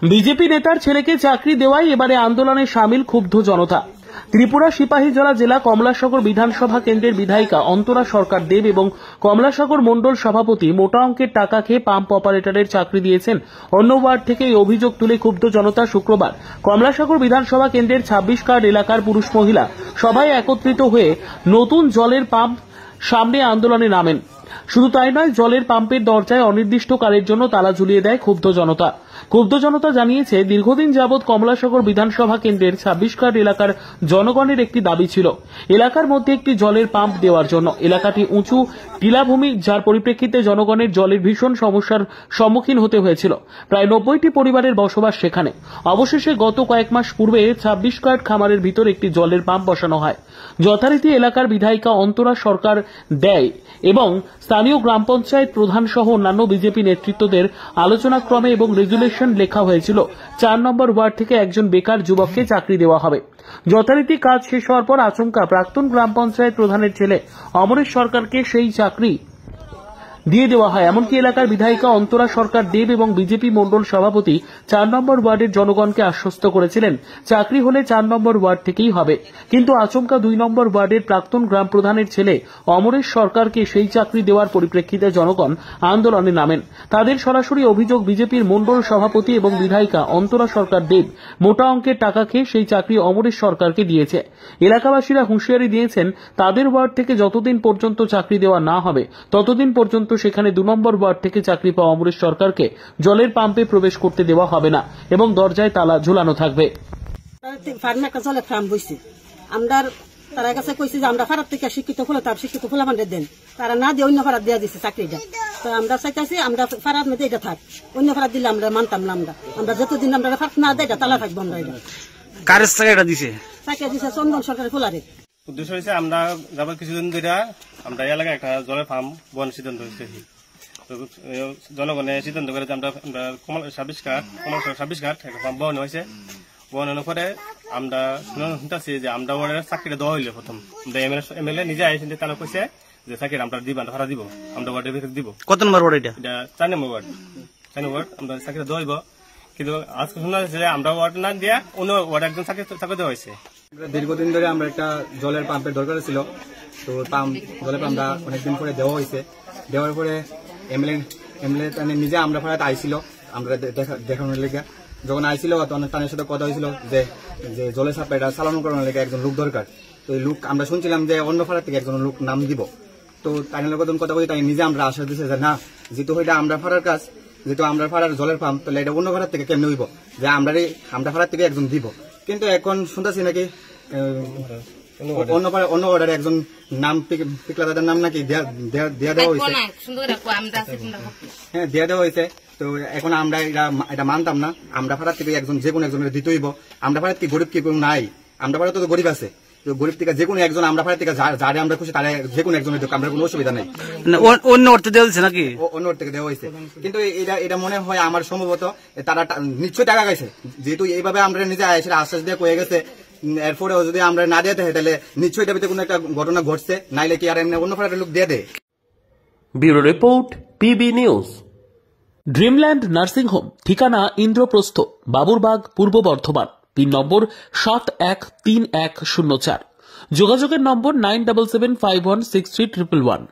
BJP নেতার ছেলেকে চাকরি দেওয়ায় এবারে আন্দোলনে সামিল ক্ষুব্ধ জনতা। ত্রিপুরা সিপাহীজলা জেলা কমলাসাগর বিধানসভা কেন্দ্রের বিধায়িকা অন্তরা সরকার দেব এবং কমলাসাগর মণ্ডল সভাপতি মোটা অঙ্কের টাকা খেয়ে পাম্প অপারেটরের চাকরি দিয়েছেন অন্য ওয়ার্ড থেকে এই অভিযোগ তুলে ক্ষুব্ধ জনতা শুক্রবার কমলাসাগর বিধানসভা কেন্দ্রের 26 কার্ড এলাকার পুরুষ মহিলা সবাই একত্রিত হয়ে নতুন জলের পাম্প সামনে আন্দোলনে নামেন। শুধু তাই নয়, জলের পাম্পের দরজায় অনির্দিষ্টকালের জন্য তালা ঝুলিয়ে দেয় ক্ষুব্ধ জনতা। ক্ষুব্ধ জনতা জানিয়েছে, দীর্ঘদিন যাবৎ কমলাসাগর বিধানসভা কেন্দ্রের 26 কার্ড এলাকার জনগণের একটি দাবি ছিল এলাকার মধ্যে একটি জলের পাম্প দেওয়ার জন্য। এলাকাটি উঁচু টিলাভূমি, যার পরিপ্রেক্ষিতে জনগণের জলের ভীষণ সমস্যার সম্মুখীন হতে হয়েছিল। প্রায় 90টি পরিবারের বসবাস সেখানে। অবশেষে গত কয়েক মাস পূর্বে 26 কার্ড খামারের ভিতর একটি জলের পাম্প বসানো হয়। যথারীতি এলাকার বিধায়িকা অন্তরা সরকার দেয় এবং স্থানীয় গ্রাম পঞ্চায়েত প্রধান সহ অন্যান্য বিজেপি নেতৃত্বদের আলোচনাক্রমে এবং রেজুলেশন লেখা হয়েছিল 4 নম্বর ওয়ার্ড থেকে একজন বেকার যুবককে চাকরি দেওয়া হবে। যথারীতি কাজ শেষ হওয়ার পর আচমকা প্রাক্তন গ্রাম পঞ্চায়েত প্রধানের ছেলে অমরেশ সরকারকে সেই চাকরি দিয়ে দেওয়া হয়। এমনকি এলাকার বিধায়িকা অন্তরা সরকার দেব এবং বিজেপি মণ্ডল সভাপতি 4 নম্বর ওয়ার্ডের জনগণকে আশ্বস্ত করেছিলেন চাকরি হলে 4 নম্বর ওয়ার্ড থেকেই হবে। কিন্তু আচমকা 2 নম্বর ওয়ার্ডের প্রাক্তন গ্রাম প্রধানের ছেলে অমরেশ সরকারকে সেই চাকরি দেওয়ার পরিপ্রেক্ষিতে জনগণ আন্দোলনে নামেন। তাদের সরাসরি অভিযোগ, বিজেপির মণ্ডল সভাপতি এবং বিধায়িকা অন্তরা সরকার দেব মোটা অঙ্কের টাকা খেয়ে সেই চাকরি অমরেশ সরকারকে দিয়েছে। এলাকাবাসীরা হুঁশিয়ারি দিয়েছেন, তাদের ওয়ার্ড থেকে যতদিন পর্যন্ত চাকরি দেওয়া না হবে ততদিন পর্যন্ত সেখানে 2 নম্বর ওয়ার্ড থেকে চাকরি পাওয়া অমরেশ সরকারকে জলের পাম্পে প্রবেশ করতে দেওয়া হবে না এবং দরজায় তালা ঝুলানো থাকবে। তারা কাছে কইছে যে আমরা ফারাত থেকে শিক্ষিত ফুলা মান্ডে দেন, তারা না দিয়ে অন্য ফারাত দেওয়া দিচ্ছে চাকরিটা। তো আমরা চাইতেছি আমরা ফারাত মধ্যে এটা থাক, অন্য ফারাত দিলে আমরা মানতাম না। আমরা যতদিন আমরা ফারাত না দেয় তালা থাকবো। আমরা এটা কারের চাকরিটা দিছে চন্দন সরকারের ফুলারে। উদ্দেশ্য হয়েছে আমরা যাবার কিছুদিন ধরে আমরা এলাকায় একটা জলের ফার্ম বন সিদ্ধান্ত হয়েছে। তো জনগণের সিদ্ধান্ত করে যে আমরা 26 ঘাট একটা ফার্ম বন হয়েছে। বনানোর পরে আমরা শুনতেছি যে আমরা ওয়ার্ডের চাকরিটা দেওয়া হইলে প্রথম এমএলএ নিজে আইসেন, তারা কইছে যে চাকরি আমরা দিব, আমরা ভাড়া দিব, আমরা ওয়ার্ডের ভিতরে দিব। কত নম্বর ওয়ার্ড এটা? 4 নম্বর ওয়ার্ড। 4 নম্বর ওয়ার্ড আমরা চাকরি দেওয়া হইব। কিন্তু আজকে শোনা যাচ্ছে যে আমরা ওয়ার্ড না দিয়া অন্য ওয়ার্ড একজন চাকরি দেওয়া হয়েছে। দীর্ঘদিন ধরে আমরা একটা জলের পাম্পের দরকার ছিল। তো জলের পাম্প আমরা অনেকদিন পরে দেওয়া হয়েছে। দেওয়ার পরে এমএলএ নিজে আমরা ভাড়া আইছিল, আমরা দেখানোর লেগে যখন আইছিল তখন তাদের সাথে কথা হয়েছিল যে জলের সাপ্লাইটা চালানো করানোর লেগে একজন লোক দরকার। তো এই লোক আমরা শুনছিলাম যে অন্য ভাড়া থেকে একজন লোক নাম দিব। তো তাই কথা বলি, তাই নিজে আমরা আশ্বাস দিচ্ছে যে না, যেহেতু এটা আমরা ভাড়ার কাজ, যেহেতু আমরা ভাড়ার জলের পাম্প, তাহলে এটা অন্য ভাড়া থেকে কেমনি হইব যে আমরা ভাড়া থেকে একজন দিব। কিন্তু এখন শুনতেছি নাকি অন্য অর্ডারে একজন নাম পিকলা দাদার নাম নাকি দেওয়া দেওয়া হয়েছে। হ্যাঁ, দেওয়া দেওয়া হয়েছে। তো এখন আমরা এটা মানতাম না। আমরা ভাড়া থেকে একজন যে কোনো একজনের দিতে হইব। আমরা ভাড়া কি গরিব কি নাই? আমরা ভাড়া তো গরিব আছে। গরিব থেকে যে কোনো একজন আমরা ভাড়া থেকে যারে আমরা খুশি তারা যে কোনো একজনের আমরা কোনো অসুবিধা নেই। অন্য অর্থে দেওয়া হয়েছে নাকি? অন্য অর্থ থেকে দেওয়া হয়েছে। কিন্তু এটা মনে হয় আমার সম্ভবত তারা নিশ্চয়ই টাকা গেছে, যেহেতু এইভাবে আমরা নিজে এসে আশ্বাস দিয়ে কয়ে গেছে। এরপরেও যদি আমরা না দিয়ে দেয় তাহলে নিশ্চয়ই এটা কোনো একটা ঘটনা ঘটছে, নাইলে কি আর এমনি অন্য ভাড়ার লোক দিয়ে দেয়। Bureau report, PB news. Dreamland nursing home, ঠিকানা ইন্দ্রপ্রস্থ, বাবুরবাগ, পূর্ব বর্ধমান। পিন নম্বর 713104। যোগাযোগের নম্বর 9775163111।